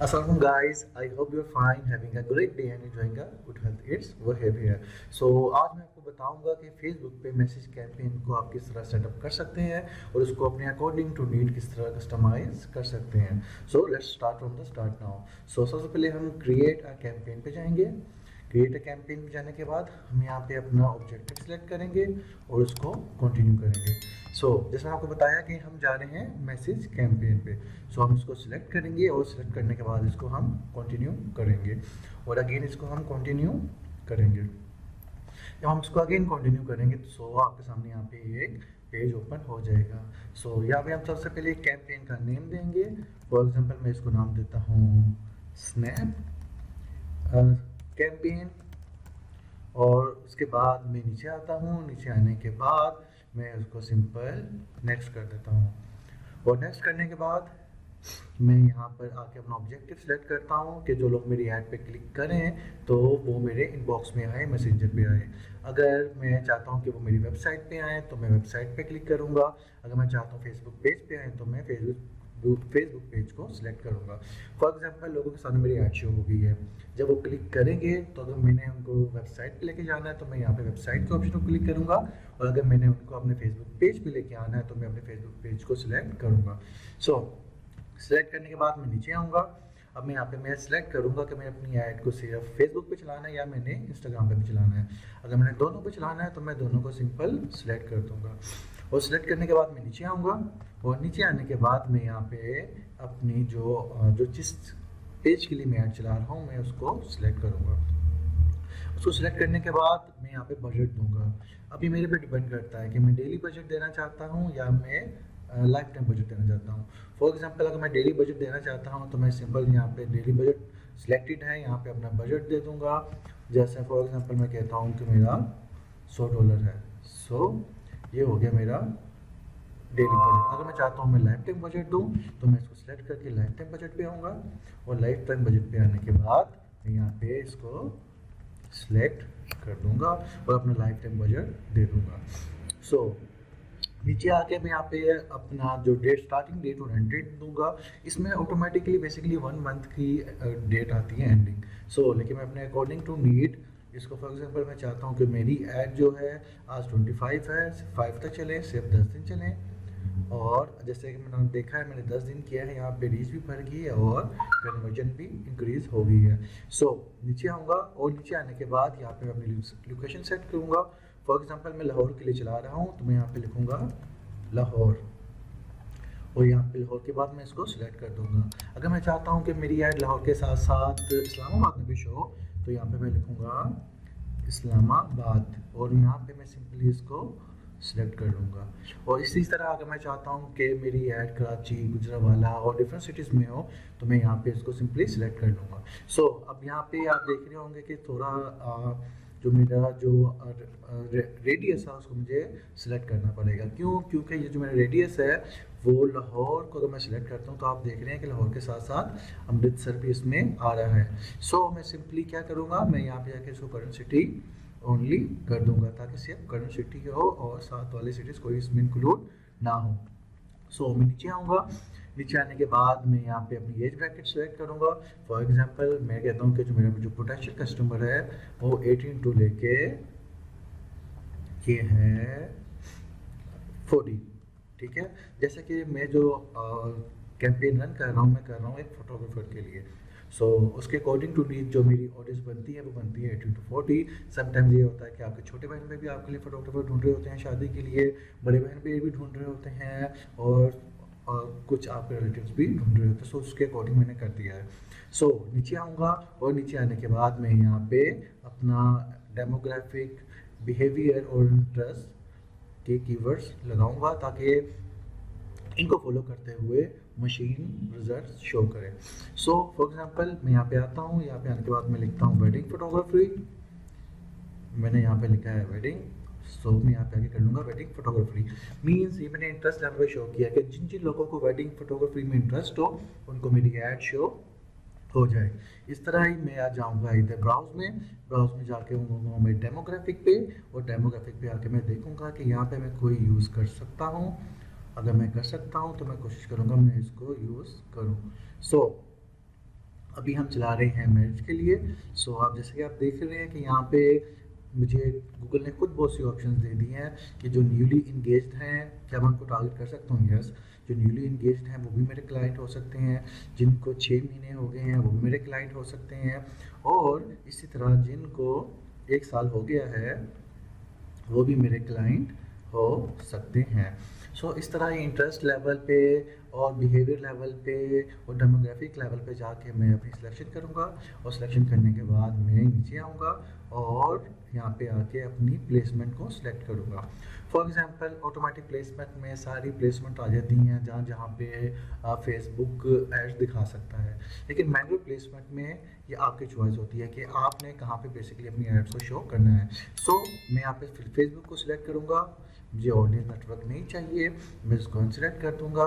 Assalamu guys, I hope you're fine, having a great day and enjoying a good health. It's Wahab here. So आज मैं आपको बताऊंगा कि Facebook पे message campaign को आप किस तरह सेटअप कर सकते हैं और उसको अपने अकॉर्डिंग टू नीड किस तरह कस्टमाइज कर सकते हैं. So let's start from the start now. So सबसे पहले हम क्रिएट अ कैंपेन पे जाएंगे. क्रिएट अ कैंपेन में जाने के बाद हम यहाँ पे अपना ऑब्जेक्टिव सेलेक्ट करेंगे और उसको कंटिन्यू करेंगे. सो जैसे मैंने आपको बताया कि हम जा रहे हैं मैसेज कैंपेन पे. सो हम इसको सिलेक्ट करेंगे और सिलेक्ट करने के बाद इसको हम कंटिन्यू करेंगे और अगेन इसको हम कंटिन्यू करेंगे. जब हम इसको अगेन कंटिन्यू करेंगे तो आपके सामने यहाँ पे एक पेज ओपन हो जाएगा. सो यहाँ पे हम सबसे पहले एक कैंपेन का नेम देंगे. फॉर एग्जांपल मैं इसको नाम देता हूँ स्नैप कैंपेन. और उसके बाद मैं नीचे आता हूँ. नीचे आने के बाद मैं उसको सिंपल नेक्स्ट कर देता हूँ और नेक्स्ट करने के बाद मैं यहाँ पर आके अपना ऑब्जेक्टिव सेलेक्ट करता हूँ कि जो लोग मेरी ऐड पे क्लिक करें तो वो मेरे इनबॉक्स में आए, मैसेंजर पे आए. अगर मैं चाहता हूँ कि वो मेरी वेबसाइट पे आए तो मैं वेबसाइट पे क्लिक करूँगा. अगर मैं चाहता हूँ फेसबुक पेज पे आए तो मैं फेसबुक पेज को सिलेक्ट करूँगा. फॉर एग्जांपल लोगों के सामने मेरी ऐड शो हो गई है. जब वो क्लिक करेंगे तो अगर मैंने उनको वेबसाइट पे लेके जाना है तो मैं यहाँ पे वेबसाइट के ऑप्शन को क्लिक करूँगा और अगर मैंने उनको अपने फेसबुक पेज पे लेके आना है तो मैं अपने फेसबुक पेज को सिलेक्ट करूँगा. सो सिलेक्ट करने के बाद मैं नीचे आऊँगा. अब मैं यहाँ पे मैं सिलेक्ट करूँगा कि मैं अपनी ऐड को सिर्फ फेसबुक पे चलाना है या मैंने इंस्टाग्राम पे भी चलाना है. अगर मैंने दोनों पे चलाना है तो मैं दोनों को सिंपल सिलेक्ट कर दूँगा और सिलेक्ट करने के बाद मैं नीचे आऊँगा और नीचे आने के बाद मैं यहाँ पे अपनी जो जिस पेज के लिए मैं ऐड चला रहा हूँ मैं उसको सिलेक्ट करूँगा. उसको सिलेक्ट करने के बाद मैं यहाँ पे बजट दूंगा. अभी मेरे पे डिपेंड करता है कि मैं डेली बजट देना चाहता हूँ या मैं लाइफ टाइम बजट देना चाहता हूँ. फॉर एग्जांपल अगर मैं डेली बजट देना चाहता हूँ तो मैं सिंपल यहाँ पे डेली बजट सिलेक्टेड है, यहाँ पे अपना बजट दे दूंगा. जैसे फॉर एग्जांपल मैं कहता हूँ कि मेरा $100 है. सो ये हो गया मेरा डेली बजट. अगर मैं चाहता हूँ मैं लाइफ टाइम बजट दूँ तो मैं इसको सिलेक्ट करके लाइफ टाइम बजट पे आऊँगा और लाइफ टाइम बजट पे आने के बाद मैं यहाँ पे इसको सिलेक्ट कर दूँगा और अपना लाइफ टाइम बजट दे दूँगा. सो नीचे आके मैं यहाँ पे अपना जो डेट स्टार्टिंग डेट और एंड डेट दूंगा. इसमें ऑटोमेटिकली बेसिकली 1 मंथ की डेट आती है एंडिंग. सो लेकिन मैं अपने अकॉर्डिंग टू नीड इसको फॉर एग्जांपल मैं चाहता हूँ कि मेरी ऐड जो है आज 25 है, 5 तक चले, सिर्फ 10 दिन चले. और जैसे कि मैंने देखा है मैंने 10 दिन किया है, यहाँ पे रीच भी बढ़ गई है और कन्वर्जन भी इंक्रीज हो गई है. सो नीचे आऊँगा और नीचे आने के बाद यहाँ पे मैं अपनी लोकेशन सेट करूँगा. फॉर एग्जांपल मैं लाहौर के लिए चला रहा हूँ तो मैं यहाँ पे लिखूँगा लाहौर और यहाँ पे लाहौर के बाद मैं इसको सिलेक्ट कर दूँगा. अगर मैं चाहता हूँ कि मेरी ऐड लाहौर के साथ साथ इस्लामाबाद में भी शो हो तो यहाँ पे मैं लिखूँगा इस्लामाबाद और यहाँ पे मैं सिंपली इसको सिलेक्ट कर लूँगा. और इसी तरह अगर मैं चाहता हूँ कि मेरी ऐड कराची, गुजरावाला और डिफरेंट सिटीज़ में हो तो मैं यहाँ पे इसको सिंपली सिलेक्ट कर लूँगा. सो अब यहाँ पे आप देख रहे होंगे कि थोड़ा जो मेरा जो रेडियस है उसको मुझे सिलेक्ट करना पड़ेगा. क्यों? क्योंकि ये जो मेरा रेडियस है वो लाहौर को अगर मैं सिलेक्ट करता हूँ तो आप देख रहे हैं कि लाहौर के साथ साथ अमृतसर भी इसमें आ रहा है. सो मैं सिंपली क्या करूँगा, मैं यहाँ पे जाके इसको करंट सिटी ओनली कर दूंगा ताकि सिर्फ करंट सिटी हो और साथ वाले सिटीज़ कोई इसमें इंक्लूड ना हो. सो मैं नीचे आऊँगा. नीचे आने के बाद मैं यहाँ पे अपनी एज ब्रैकेट सेलेक्ट करूँगा. फॉर एग्जांपल मैं कहता हूँ कि जो मेरा जो पोटेंशियल कस्टमर है वो 18 टू लेके ये है 40. ठीक है. जैसे कि मैं जो कैंपेन रन कर रहा हूँ मैं कर रहा हूँ एक फोटोग्राफर के लिए. सो उसके अकॉर्डिंग टू नीड जो मेरी ऑडियंस बनती है वो बनती है 18 to 40. समटाइम्स ये होता है कि आपके छोटे बहन पे भी आपके लिए फोटोग्राफर ढूंढ रहे होते हैं शादी के लिए, बड़े बहन पे भी ढूंढ रहे होते हैं और कुछ आपके रिलेटिव्स भी ढूंढ रहे होते हैं. सो उसके अकॉर्डिंग मैंने कर दिया है. सो नीचे आऊँगा और नीचे आने के बाद मैं यहाँ पे अपना डेमोग्राफिक, बिहेवियर और इंटरेस्ट के कीवर्ड्स लगाऊंगा ताकि इनको फॉलो करते हुए मशीन रिजल्ट शो करे. सो फॉर एग्जांपल मैं यहाँ पे आता हूँ. यहाँ पे आने के बाद मैं लिखता हूँ वेडिंग फोटोग्राफी. मैंने यहाँ पे लिखा है वेडिंग. सो मैं यहाँ पे आगे कर लूँगा वेडिंग फोटोग्राफी. मीन्स ये मैंने इंटरेस्ट लेवल पे शो किया कि जिन जिन लोगों को वेडिंग फोटोग्राफी में इंटरेस्ट हो उनको मेरी ऐड शो हो जाए. इस तरह ही मैं आ जाऊँगा इधर ब्राउज में जाके हूँ मैं डेमोग्राफिक पे और डेमोग्राफिक पे आके मैं देखूँगा कि यहाँ पे मैं कोई यूज़ कर सकता हूँ. अगर मैं कर सकता हूँ तो मैं कोशिश करूँगा मैं इसको यूज़ करूँ. सो अभी हम चला रहे हैं मैरिज के लिए। सो आप जैसे कि आप देख रहे हैं कि यहाँ पे मुझे गूगल ने खुद बहुत सी ऑप्शंस दे दी हैं कि जो न्यूली इंगेज्ड हैं, क्या मैं उनको टारगेट कर सकता हूँ? यस, जो न्यूली इंगेज्ड हैं वो भी मेरे क्लाइंट हो सकते हैं, जिनको 6 महीने हो गए हैं वो भी मेरे क्लाइंट हो सकते हैं, और इसी तरह जिनको 1 साल हो गया है वो भी मेरे क्लाइंट हो सकते हैं। सो इस तरह ये इंटरेस्ट लेवल पे और बिहेवियर लेवल पे और डेमोग्राफिक लेवल पे जाके मैं अपनी सिलेक्शन करूँगा, और सिलेक्शन करने के बाद मैं नीचे आऊँगा और यहाँ पे आके अपनी प्लेसमेंट को सिलेक्ट करूँगा। फॉर एग्जांपल ऑटोमेटिक प्लेसमेंट में सारी प्लेसमेंट आ जाती हैं जहाँ जहाँ पे फेसबुक एड्स दिखा सकता है, लेकिन मैनुअल प्लेसमेंट में ये आपकी चॉइस होती है कि आपने कहाँ पे बेसिकली अपनी एड्स को शो करना है। सो मैं यहाँ पे फेसबुक को सिलेक्ट करूँगा, मुझे ऑडियंस नेटवर्क नहीं चाहिए, मैं इसको अनसिलेक्ट कर दूँगा,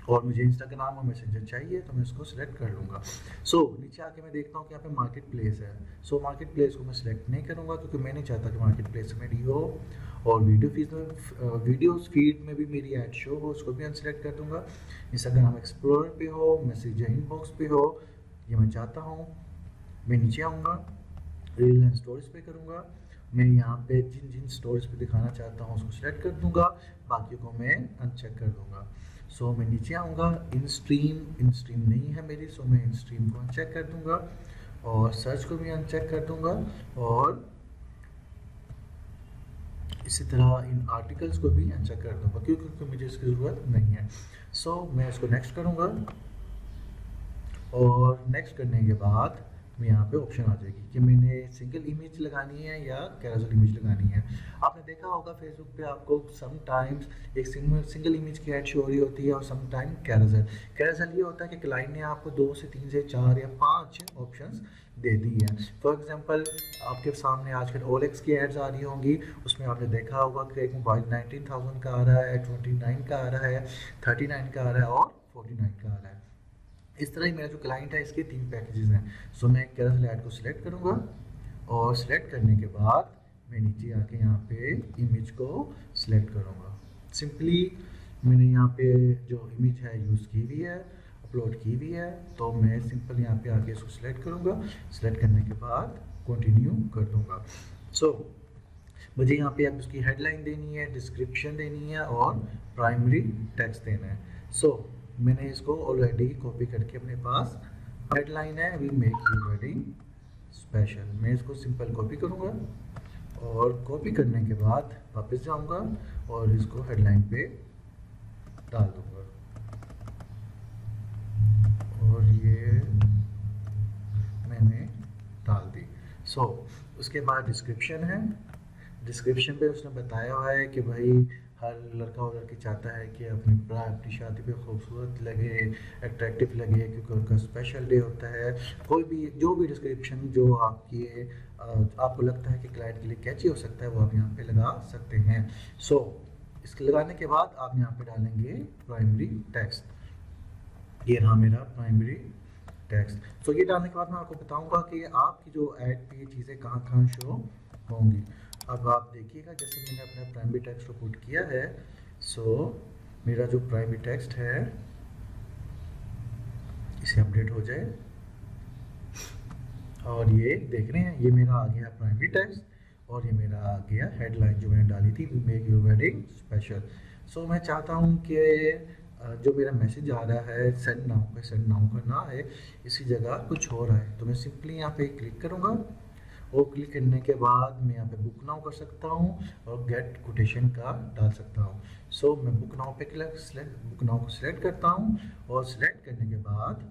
और मुझे इंस्टाग्राम और मैसेंजर चाहिए तो मैं इसको सिलेक्ट कर लूँगा। सो नीचे आके मैं देखता हूँ कि यहाँ पे मार्केट प्लेस है। सो मार्केट प्लेस को मैं सिलेक्ट नहीं करूँगा क्योंकि मैं नहीं चाहता कि मार्केट प्लेस मेरी हो, और वीडियोस फीड में भी मेरी ऐड शो हो, उसको भी अनसिलेक्ट कर दूँगा। इंस्टाग्राम एक्सप्लोरर पे हो, मैसेंजर इनबॉक्स पे हो, ये मैं चाहता हूँ। मैं नीचे आऊँगा, रील एंड स्टोरीज पे करूँगा, मैं यहाँ पे जिन जिन स्टोरीज पे दिखाना चाहता हूँ उसको सिलेक्ट कर दूँगा, बाकी को मैं अनचेक कर दूँगा। सो मैं नीचे आऊँगा, इन स्ट्रीम नहीं है मेरी, सो मैं इन स्ट्रीम को अनचेक कर दूँगा, और सर्च को भी अनचेक कर दूँगा, और इसी तरह इन आर्टिकल्स को भी अनचेक कर दूँगा क्योंकि मुझे इसकी ज़रूरत नहीं है। सो मैं इसको नेक्स्ट करूँगा, और नेक्स्ट करने के बाद में यहाँ पे ऑप्शन आ जाएगी कि मैंने सिंगल इमेज लगानी है या कैजुअल इमेज लगानी है। आपने देखा होगा फेसबुक पे आपको समटाइम्स एक सिंगल इमेज की ऐड शो हो रही होती है, और समटाइम कैजुअल ये होता है कि क्लाइंट ने आपको 2 से 3 से 4 या 5 ऑप्शंस दे दी है। फॉर एग्जांपल आपके सामने आजकल ओलेक्स की एड्स आ रही होंगी, उसमें आपने देखा होगा कि एक मोबाइल 19,000 का आ रहा है, 29 का आ रहा है, 39 का आ रहा है, और 49 का आ रहा है। इस तरह ही मेरा जो क्लाइंट है इसके 3 पैकेजेस हैं। सो मैं कैजुअल ऐड को सिलेक्ट करूँगा, और सिलेक्ट करने के बाद मैं नीचे आके यहाँ पे इमेज को सिलेक्ट करूँगा। सिंपली मैंने यहाँ पे जो इमेज है यूज़ की हुई है, अपलोड की हुई है, तो मैं सिंपल यहाँ पे आके इसको सिलेक्ट करूँगा। सिलेक्ट करने के बाद कंटिन्यू कर दूँगा। सो मुझे यहाँ पे अब उसकी हेडलाइन देनी है, डिस्क्रिप्शन देनी है, और प्राइमरी टेक्स्ट देना है। सो मैंने इसको ऑलरेडी कॉपी करके अपने पास, हेडलाइन है we make your wedding special, मैं इसको सिंपल कॉपी करूँगा, और कॉपी करने के बाद वापस जाऊँगा और इसको हेडलाइन पे डाल दूँगा, और ये मैंने डाल दी। सो उसके बाद डिस्क्रिप्शन है। डिस्क्रिप्शन पे उसने बताया हुआ है कि भाई हर लड़का और लड़की चाहता है कि अपनी शादी पे खूबसूरत लगे, अट्रैक्टिव लगे, क्योंकि उनका स्पेशल डे होता है। कोई भी जो भी डिस्क्रिप्शन जो आपको लगता है कि क्लाइंट के लिए कैची हो सकता है वो आप यहाँ पे लगा सकते हैं। सो इसके लगाने के बाद आप यहाँ पे डालेंगे प्राइमरी टेक्स्ट। ये रहा मेरा प्राइमरी टेक्स्ट। सो ये डालने के बाद मैं आपको बताऊँगा कि आपकी जो ऐड पे ये चीज़ें कहाँ कहाँ शो होंगी। अब आप देखिएगा, जैसे मैंने अपना प्राइमरी टेक्स्ट को पुट किया है, सो मेरा जो प्राइमरी टेक्स्ट है इसे अपडेट हो जाए, और ये देख रहे हैं ये मेरा आ गया प्राइमरी टेक्स्ट, और ये मेरा आ गया हेडलाइन जो मैंने डाली थी, we make your wedding special. So मैं चाहता हूँ कि जो मेरा मैसेज आ रहा है सेंड नाउ पे, सेंड नाउ का ना है, इसी जगह कुछ हो रहा है, तो मैं सिंपली यहाँ पे क्लिक करूँगा, और क्लिक करने के बाद मैं यहाँ पे बुक नाउ कर सकता हूँ और गेट कोटेशन का डाल सकता हूँ। सो मैं बुक नाउ पे बुक नाउ को सिलेक्ट करता हूँ, और सिलेक्ट करने के बाद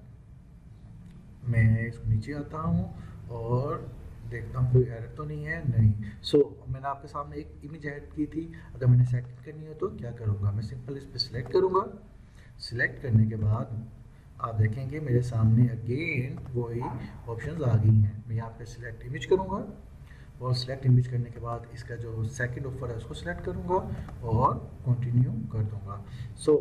मैं इसको नीचे आता हूँ और देखता हूँ कोई एरर तो नहीं है, नहीं। सो मैंने आपके सामने एक इमेज ऐड की थी, अगर मैंने सेलेक्ट करनी हो तो क्या करूँगा, मैं सिंपल इस पर सिलेक्ट करूँगा। सिलेक्ट करने के बाद आप देखेंगे मेरे सामने अगेन वही ऑप्शंस आ गई हैं। मैं यहाँ पे सिलेक्ट इमेज करूँगा, और सिलेक्ट इमेज करने के बाद इसका जो सेकंड ऑफर है उसको सिलेक्ट करूँगा और कंटिन्यू कर दूँगा। सो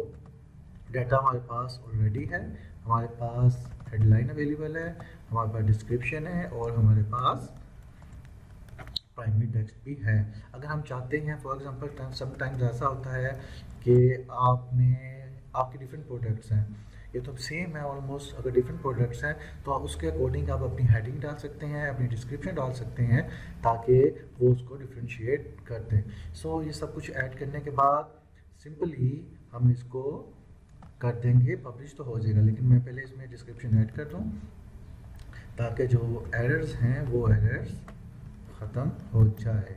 डाटा हमारे पास ऑलरेडी है, हमारे पास हेडलाइन अवेलेबल है, हमारे पास डिस्क्रिप्शन है, और हमारे पास प्राइमरी टेक्स्ट भी है। अगर हम चाहते हैं फॉर एग्जांपल समटाइम्स ऐसा होता है कि आपके डिफरेंट प्रोडक्ट्स हैं, ये तो सेम है ऑलमोस्ट। अगर डिफरेंट प्रोडक्ट्स हैं तो आप उसके अकॉर्डिंग आप अपनी हेडिंग डाल सकते हैं, अपनी डिस्क्रिप्शन डाल सकते हैं, ताकि वो उसको डिफ्रेंशिएट कर दें। सो ये सब कुछ ऐड करने के बाद सिंपली हम इसको कर देंगे पब्लिश, तो हो जाएगा। लेकिन मैं पहले इसमें डिस्क्रिप्शन ऐड कर दूँ ताकि जो एरर्स हैं वो एरर्स ख़त्म हो जाए।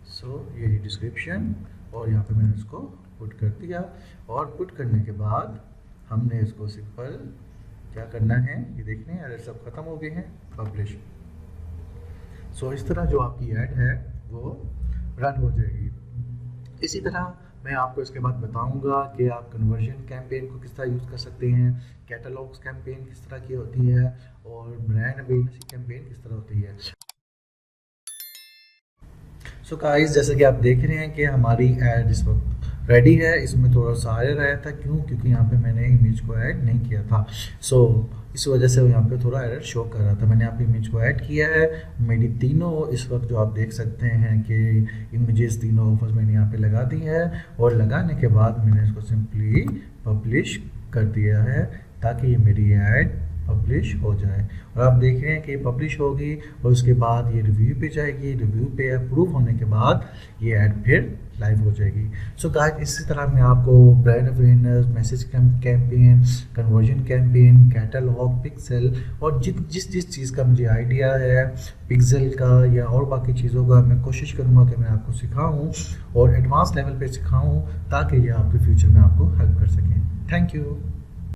सो ये डिस्क्रिप्शन, और यहाँ पे मैंने इसको पुट कर दिया, और पुट करने के बाद हमने इसको सिंपल क्या करना है, ये देखने एरर सब ख़त्म हो गए हैं, पब्लिश। सो इस तरह जो आपकी ऐड है वो रन हो जाएगी। इसी तरह मैं आपको इसके बाद बताऊंगा कि आप कन्वर्जन कैंपेन को किस तरह यूज़ कर सकते हैं, कैटलॉग्स कैंपेन किस तरह की होती है, और ब्रांड अवेयरनेस कैंपेन किस तरह होती है। सो गाइस, जैसे कि आप देख रहे हैं कि हमारी ऐड इस वक्त रेडी है। इसमें थोड़ा सा एरर आया था, क्यों? क्योंकि यहाँ पे मैंने इमेज को ऐड नहीं किया था। सो इस वजह से यहाँ पे थोड़ा एरर शो कर रहा था। मैंने यहाँ पे इमेज को ऐड किया है। मेरी तीनों इस वक्त जो आप देख सकते हैं कि इमेजेस तीनों ऑफर्स मैंने यहाँ पे लगा दी है, और लगाने के बाद मैंने इसको सिंपली पब्लिश कर दिया है ताकि ये मेरी ऐड पब्लिश हो जाए। और आप देख रहे हैं कि ये पब्लिश होगी, और उसके बाद ये रिव्यू पे जाएगी। रिव्यू पे अप्रूव होने के बाद ये ऐड फिर लाइव हो जाएगी। सो गाइस, इसी तरह मैं आपको brand awareness, message campaign, conversion campaign, catalogue, pixel, और जिस चीज़ का मुझे आइडिया है पिक्सेल का या और बाकी चीज़ों का, मैं कोशिश करूँगा कि मैं आपको सिखाऊँ और एडवांस लेवल पे सिखाऊँ, ताकि ये आपके फ्यूचर में आपको हेल्प कर सकें। Thank you.